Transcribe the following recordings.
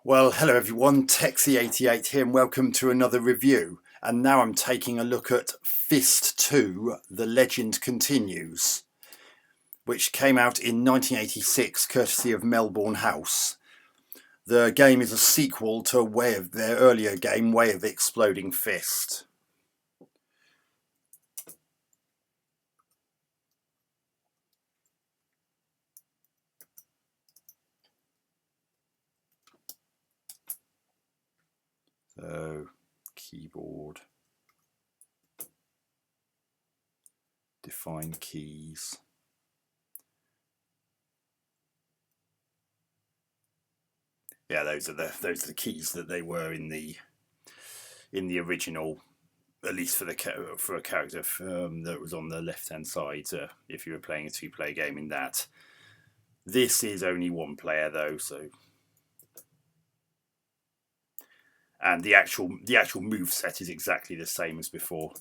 Well, hello everyone, Texie88 here and welcome to another review. And now I'm taking a look at Fist 2, The Legend Continues, which came out in 1986 courtesy of Melbourne House. The game is a sequel to their earlier game, Way of the Exploding Fist. So, keyboard, define keys. Yeah, those are the keys that they were in the original, at least for a character that was on the left hand side. If you were playing a two-player game in that, this is only one player though. So, and the actual move set is exactly the same as before.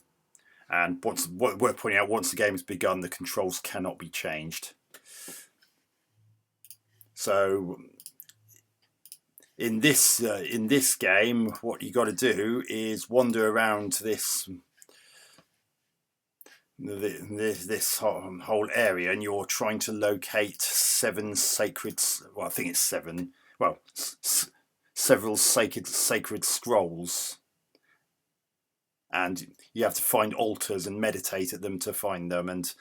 And worth pointing out, once the game has begun, the controls cannot be changed. So in this game, what you got to do is wander around this whole area, and you're trying to locate seven sacred. Well, I think it's seven. Well, several sacred scrolls, and you have to find altars and meditate at them to find them. And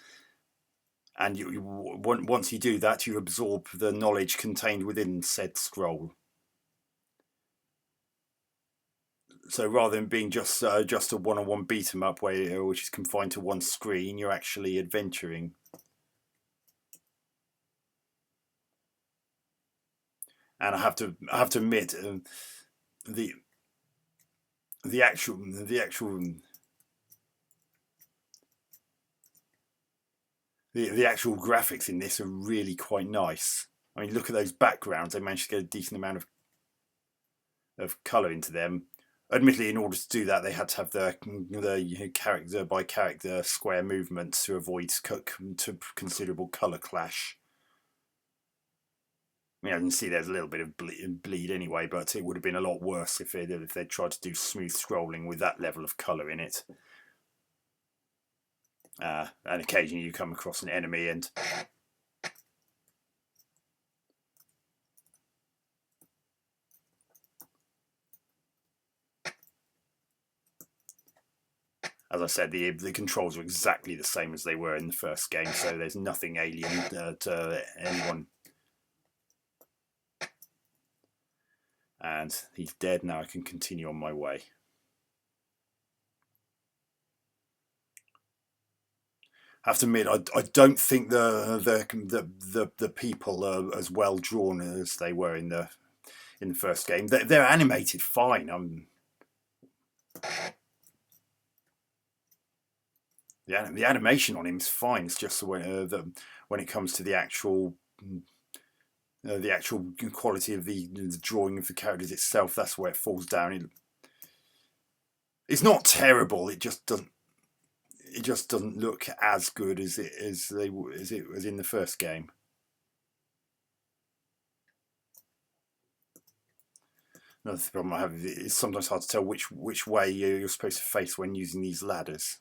once you do that, you absorb the knowledge contained within said scroll. So rather than being just a one-on-one beat 'em up which is confined to one screen, you're actually adventuring. And I have to admit, the actual graphics in this are really quite nice. I mean, look at those backgrounds; they managed to get a decent amount of colour into them. Admittedly, in order to do that, they had to have the character by character square movements to avoid considerable colour clash. I mean, I can see there's a little bit of bleed anyway, but it would have been a lot worse if they'd tried to do smooth scrolling with that level of colour in it. And occasionally you come across an enemy and as I said, the controls are exactly the same as they were in the first game, so there's nothing alien to anyone. And he's dead now. I can continue on my way. I have to admit, I don't think the people are as well drawn as they were in the first game. They're animated fine. The animation on him is fine. It's just when it comes to the actual quality of the drawing of the characters itself, that's where it falls down. It's not terrible. It just doesn't look as good as it was in the first game. Another problem I have is it's sometimes hard to tell which way you're supposed to face when using these ladders,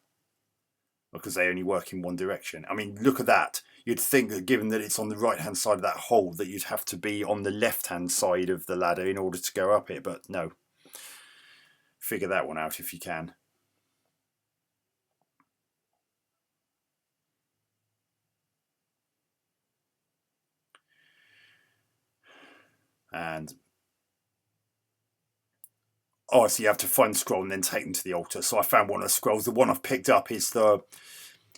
because they only work in one direction. I mean, look at that. You'd think that given that it's on the right-hand side of that hole, that you'd have to be on the left-hand side of the ladder in order to go up it, but no. Figure that one out if you can. And obviously you have to find the scroll and then take them to the altar. So I found one of the scrolls. The one I've picked up is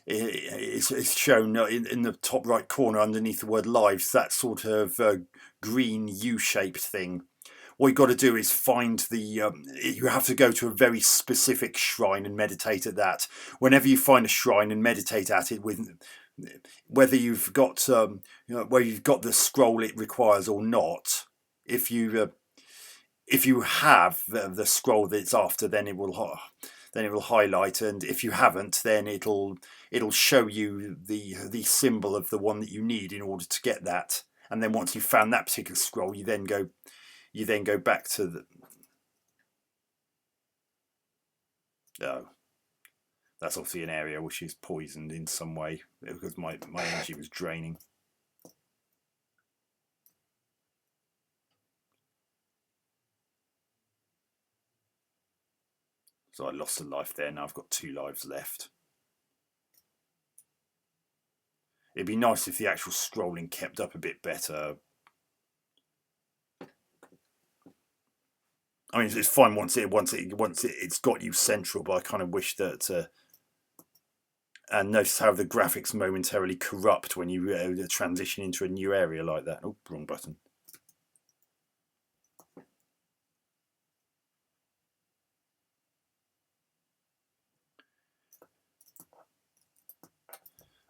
it's shown in the top right corner underneath the word lives, that sort of green U-shaped thing. What you've got to do is find you have to go to a very specific shrine and meditate at that. Whenever you find a shrine and meditate at it, whether you've got where you've got the scroll it requires or not, if you have the scroll that it's after, then it will highlight, and if you haven't, then it'll show you the symbol of the one that you need in order to get that. And then once you've found that particular scroll, you then go You then go back to the... Oh, that's obviously an area which is poisoned in some way because my energy was draining. So I lost a life there. Now I've got 2 lives left. It'd be nice if the actual scrolling kept up a bit better. I mean, it's fine once it's got you central, but I kind of wish that. And notice how the graphics momentarily corrupt when you transition into a new area like that. Oh, wrong button.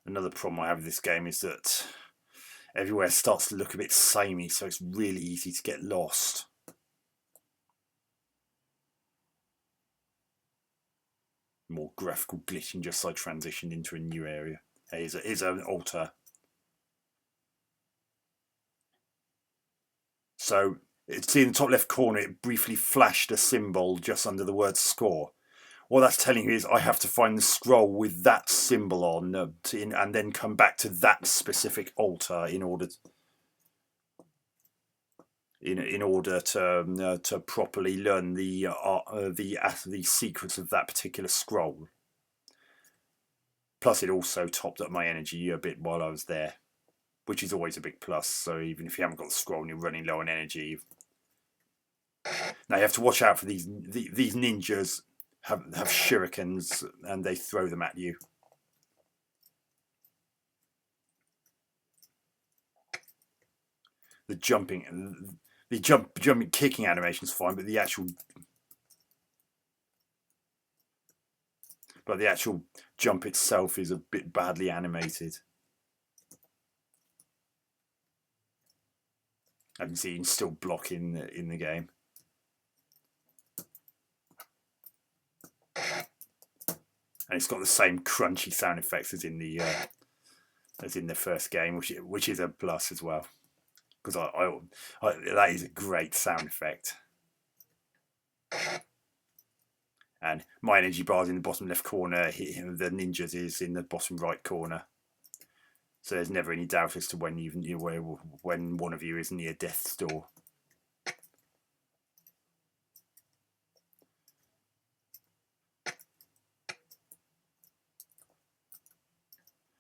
Another problem I have with this game is that everywhere starts to look a bit samey, so it's really easy to get lost. More graphical glitching just so I transitioned into a new area. Here's an altar. So, see in the top left corner, it briefly flashed a symbol just under the word score. What that's telling you is I have to find the scroll with that symbol on and then come back to that specific altar in order to properly learn the secrets of that particular scroll. Plus, it also topped up my energy a bit while I was there, which is always a big plus. So even if you haven't got the scroll and you're running low on energy, now you have to watch out for these ninjas. Have shurikens and they throw them at you. The jumping kicking animation's fine, but the actual jump itself is a bit badly animated. I can see you can still block in the game. And it's got the same crunchy sound effects as in the first game, which is a plus as well, because that is a great sound effect. And my energy bar is in the bottom left corner. The ninjas is in the bottom right corner. So there's never any doubt as to when when one of you is near death's door.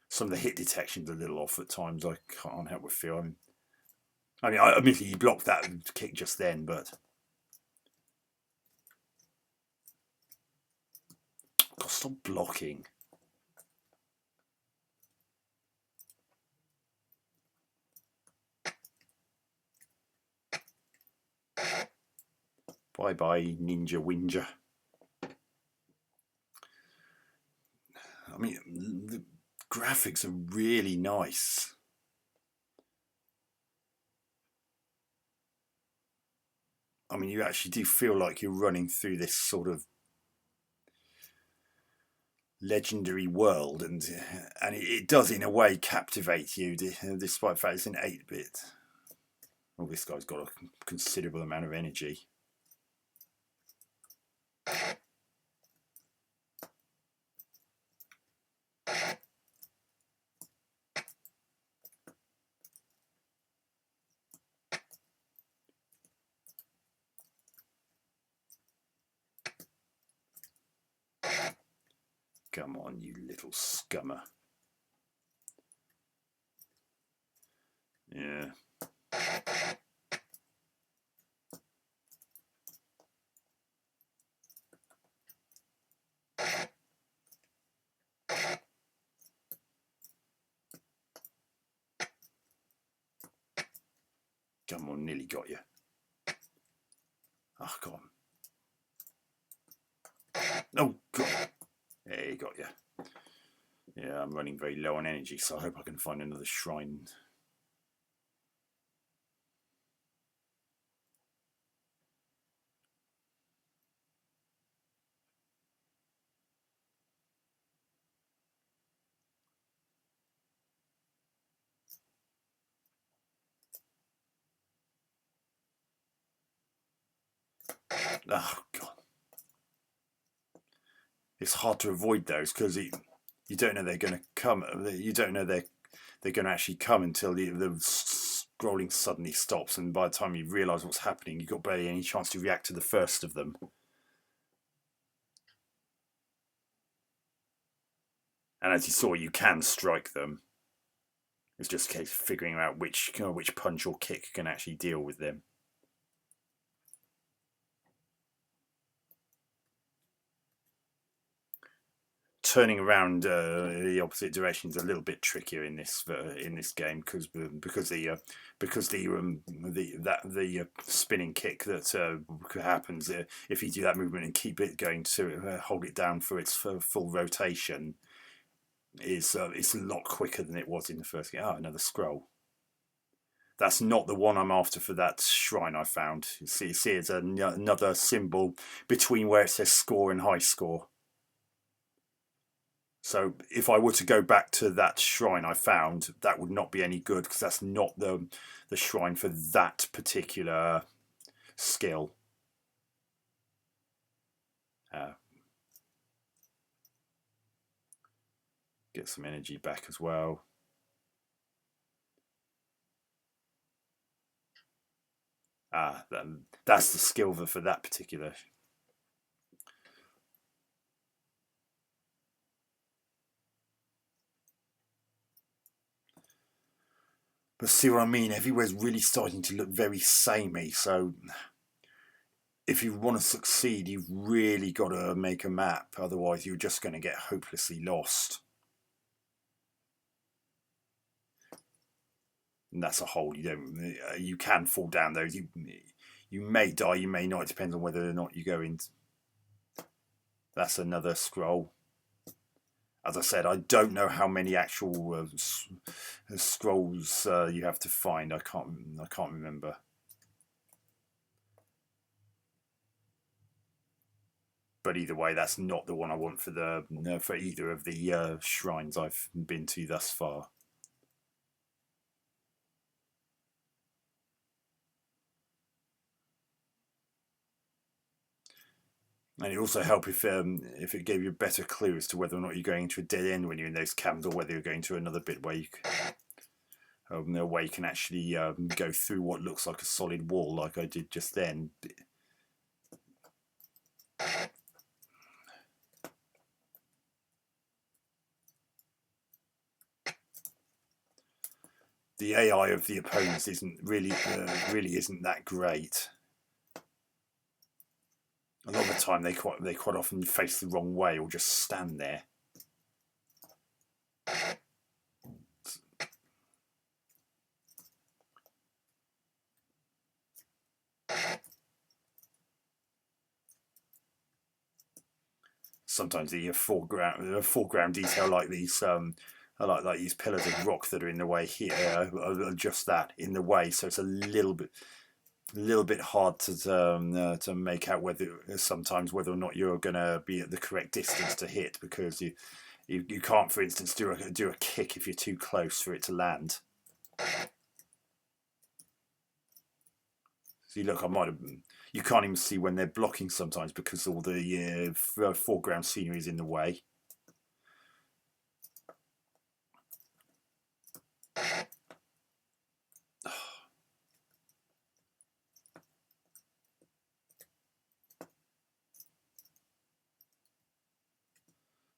Some of the hit detection's a little off at times. I can't help but feel. I mean, admittedly, he blocked that kick just then, but God, stop blocking. Bye bye, Ninja Whinger. I mean, the graphics are really nice. I mean, you actually do feel like you're running through this sort of legendary world, and it does in a way captivate you, despite the fact it's an 8-bit. Well, this guy's got a considerable amount of energy. Come on, you little scummer. Yeah. Come on, nearly got you. Oh, come on. Oh, God. There you got you. Yeah, I'm running very low on energy, so I hope I can find another shrine. Oh god, it's hard to avoid those because you don't know they're going to come. You don't know they're going to actually come until the scrolling suddenly stops, and by the time you realise what's happening, you've got barely any chance to react to the first of them. And as you saw, you can strike them. It's just a case of figuring out which punch or kick can actually deal with them. Turning around the opposite direction is a little bit trickier in this game because the spinning kick that happens if you do that movement and keep it going to hold it down for its full rotation is it's a lot quicker than it was in the first game. Oh, another scroll. That's not the one I'm after for that shrine I found. You see it's another symbol between where it says score and high score. So if I were to go back to that shrine I found, that would not be any good because that's not the shrine for that particular skill. Get some energy back as well. That's the skill for that particular. But see what I mean? Everywhere's really starting to look very samey. So if you want to succeed, you've really got to make a map. Otherwise, you're just going to get hopelessly lost. And that's a hole. You can fall down those. You may die. You may not. It depends on whether or not you go in. That's another scroll. As I said, I don't know how many actual scrolls you have to find. I can't remember. But either way, that's not the one I want for either of the shrines I've been to thus far. And it also help if it gave you a better clue as to whether or not you're going into a dead end when you're in those cabins, or whether you're going to another bit where you can actually go through what looks like a solid wall, like I did just then. The AI of the opponents isn't really isn't that great. A lot of the time, they quite often face the wrong way or just stand there. Sometimes the foreground detail, like these like these pillars of rock that are in the way here, are just that, in the way. So it's a little bit hard to make out sometimes whether or not you're going to be at the correct distance to hit, because you can't, for instance, do a kick if you're too close for it to land. See, look, you can't even see when they're blocking sometimes because all the foreground scenery is in the way.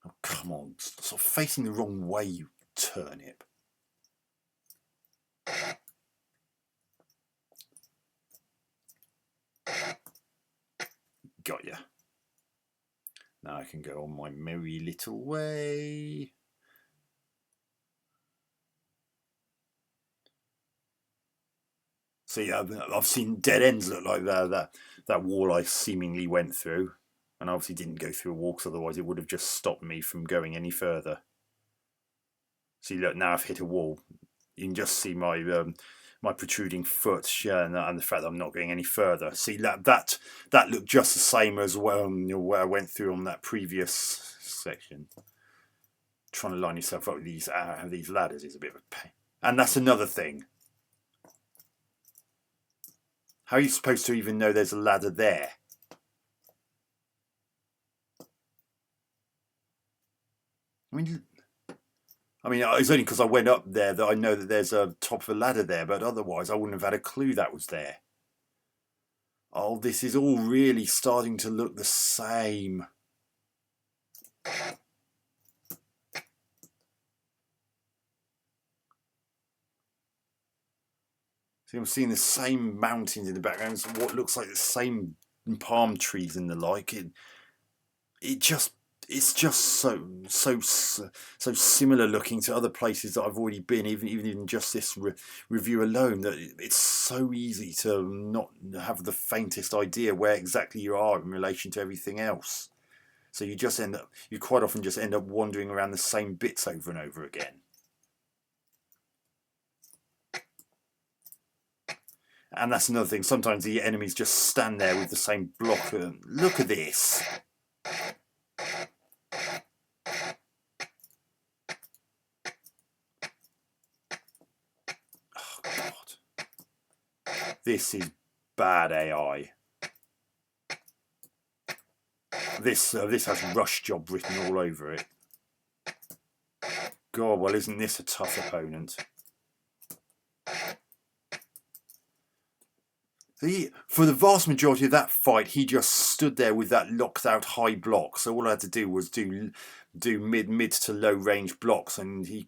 Oh, come on, sort of facing the wrong way, you turnip. Got ya. Now I can go on my merry little way. See, I've seen dead ends look like that wall I seemingly went through, and I obviously didn't go through a wall, because otherwise it would have just stopped me from going any further. See, look, now I've hit a wall. You can just see my protruding foot, and the fact that I'm not going any further. See, that looked just the same as where I went through on that previous section. Trying to line yourself up with these ladders is a bit of a pain. And that's another thing. How are you supposed to even know there's a ladder there? I mean, it's only because I went up there that I know that there's a top of a ladder there, but otherwise I wouldn't have had a clue that was there. Oh, this is all really starting to look the same. See, I'm seeing the same mountains in the background, what looks like the same palm trees and the like. It's just so similar looking to other places that I've already been, even in just this review alone, that it's so easy to not have the faintest idea where exactly you are in relation to everything else. So you quite often just end up wandering around the same bits over and over again. And that's another thing. Sometimes the enemies just stand there with the same block. Look at this. Oh, God. This is bad AI. This has rush job written all over it. God, well, isn't this a tough opponent? For the vast majority of that fight, he just stood there with that locked out high block. So all I had to do was do mid to low range blocks, and he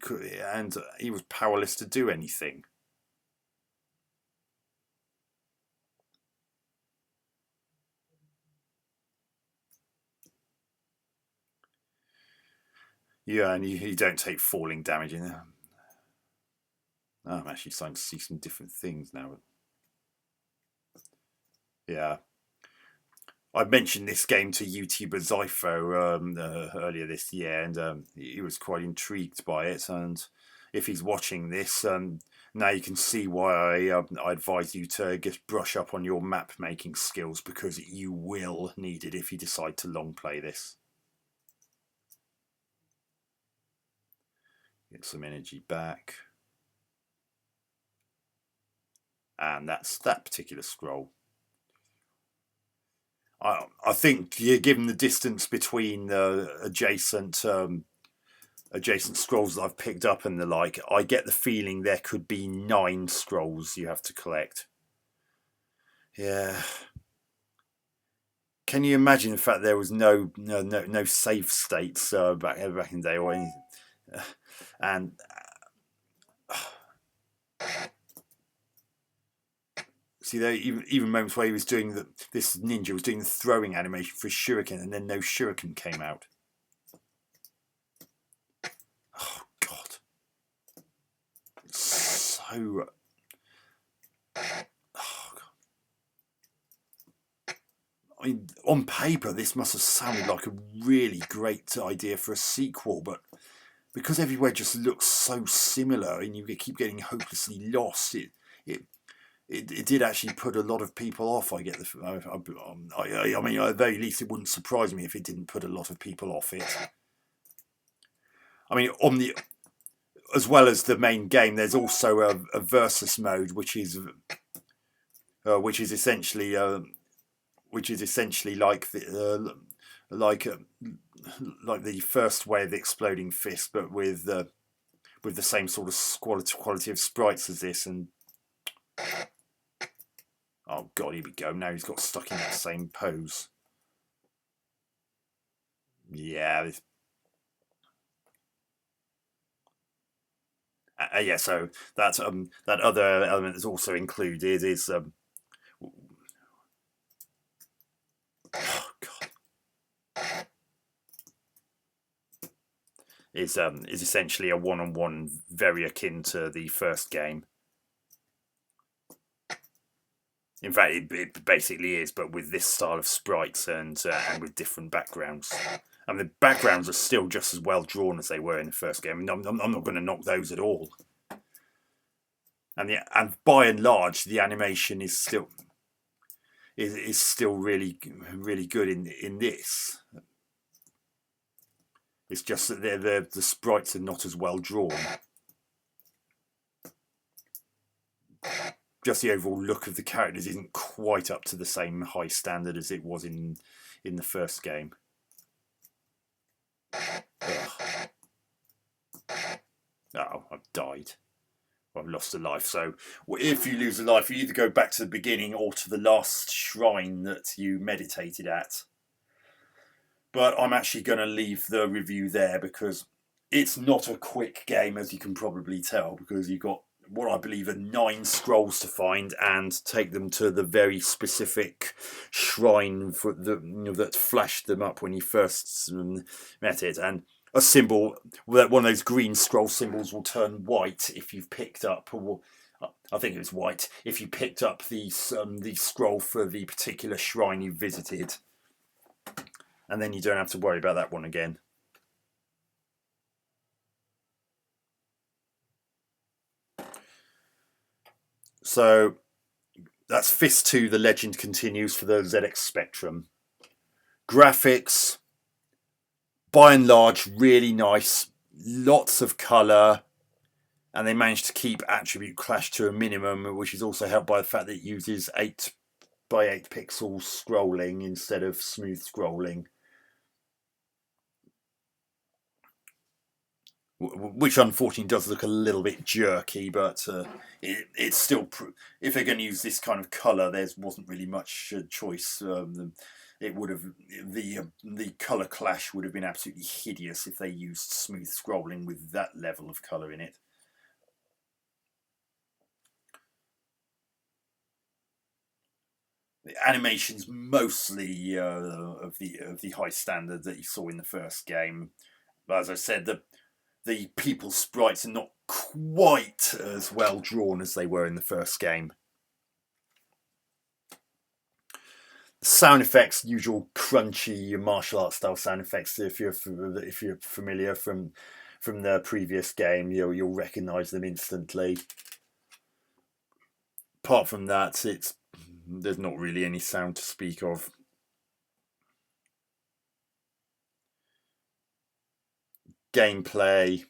was powerless to do anything. Yeah, and you don't take falling damage in there. Oh, I'm actually starting to see some different things now. Yeah. I mentioned this game to YouTuber Zypho earlier this year, and he was quite intrigued by it. And if he's watching this, now you can see why I advise you to just brush up on your map making skills, because you will need it if you decide to long play this. Get some energy back. And that's that particular scroll. I think, given the distance between adjacent scrolls that I've picked up and the like, I get the feeling there could be 9 scrolls you have to collect. Yeah. Can you imagine the fact there was no save states back in the day or anything? And see, there even moments where he was doing this ninja was doing the throwing animation for his shuriken, and then no shuriken came out. Oh God, it's so. Oh, God. I mean, on paper, this must have sounded like a really great idea for a sequel, but because everywhere just looks so similar, and you keep getting hopelessly lost, it did actually put a lot of people off. I get I mean, at the very least, it wouldn't surprise me if it didn't put a lot of people off it. I mean, as well as the main game, there's also a versus mode, which is essentially like the first way of the Exploding Fist, but with the same sort of quality of sprites as this. And oh God, here we go. Now he's got stuck in that same pose. Yeah. Yeah. So that other element that's also included is oh God. Is essentially a one-on-one, very akin to the first game. In fact, it basically is, but with this style of sprites and with different backgrounds. And the backgrounds are still just as well drawn as they were in the first game. I'm not going to knock those at all. And by and large, the animation is still really good in this. It's just that the sprites are not as well drawn. Just the overall look of the characters isn't quite up to the same high standard as it was in the first game. Ugh. Oh, I've died. I've lost a life. So if you lose a life, you either go back to the beginning or to the last shrine that you meditated at. But I'm actually going to leave the review there because it's not a quick game, as you can probably tell, because you've got what I believe are 9 scrolls to find and take them to the very specific shrine for that flashed them up when you first met it. And a symbol, one of those green scroll symbols, will turn white if you've picked up, or I think it was white, if you picked up the scroll for the particular shrine you visited. And then you don't have to worry about that one again. So that's Fist 2, The Legend Continues for the ZX Spectrum. Graphics, by and large, really nice. Lots of colour. And they managed to keep attribute clash to a minimum, which is also helped by the fact that it uses 8 by 8 pixels scrolling instead of smooth scrolling. Which unfortunately does look a little bit jerky, but it's still, if they're going to use this kind of colour, there wasn't really much choice. It would have, the colour clash would have been absolutely hideous if they used smooth scrolling with that level of colour in it. The animation's mostly of the high standard that you saw in the first game. But as I said, the people sprites are not quite as well drawn as they were in the first game. The sound effects, usual crunchy martial arts style sound effects. If you're familiar from the previous game, you'll recognise them instantly. Apart from that, there's not really any sound to speak of. Gameplay,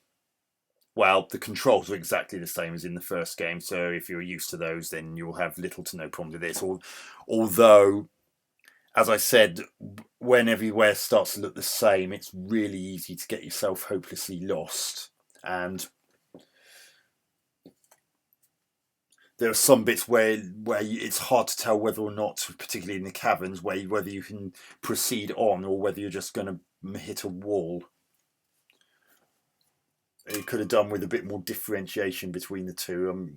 well, the controls are exactly the same as in the first game, so if you're used to those, then you'll have little to no problem with this. Although, as I said, when everywhere starts to look the same, it's really easy to get yourself hopelessly lost. And there are some bits where it's hard to tell whether or not, particularly in the caverns, whether you can proceed on or whether you're just going to hit a wall. It could have done with a bit more differentiation between the two.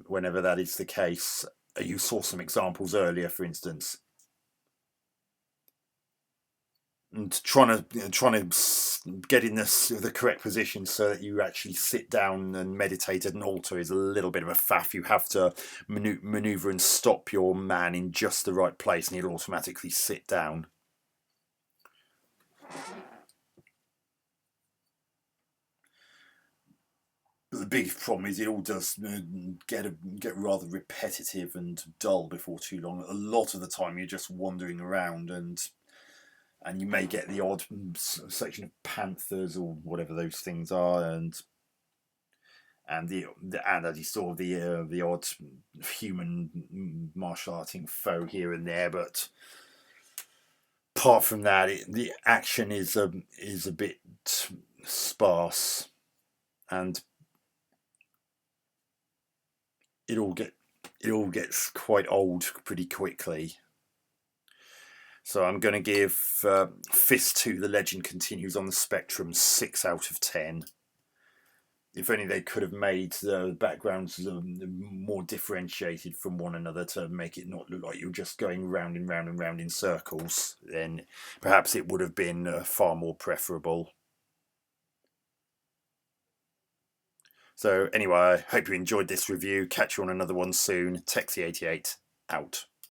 Whenever that is the case, you saw some examples earlier, for instance, and trying to get in the correct position so that you actually sit down and meditate at an altar is a little bit of a faff. You have to maneuver and stop your man in just the right place, and he'll automatically sit down. But the big problem is it all does get rather repetitive and dull before too long. A lot of the time you're just wandering around, and you may get the odd section of panthers or whatever those things are, and as you saw, the odd human martial arting foe here and there. But apart from that, the action is a bit sparse, and it all gets quite old pretty quickly. So I'm going to give Fist 2, The Legend Continues on the Spectrum 6 out of 10. If only they could have made the backgrounds more differentiated from one another to make it not look like you're just going round and round and round in circles, then perhaps it would have been far more preferable. So anyway, I hope you enjoyed this review. Catch you on another one soon. Texie88 out.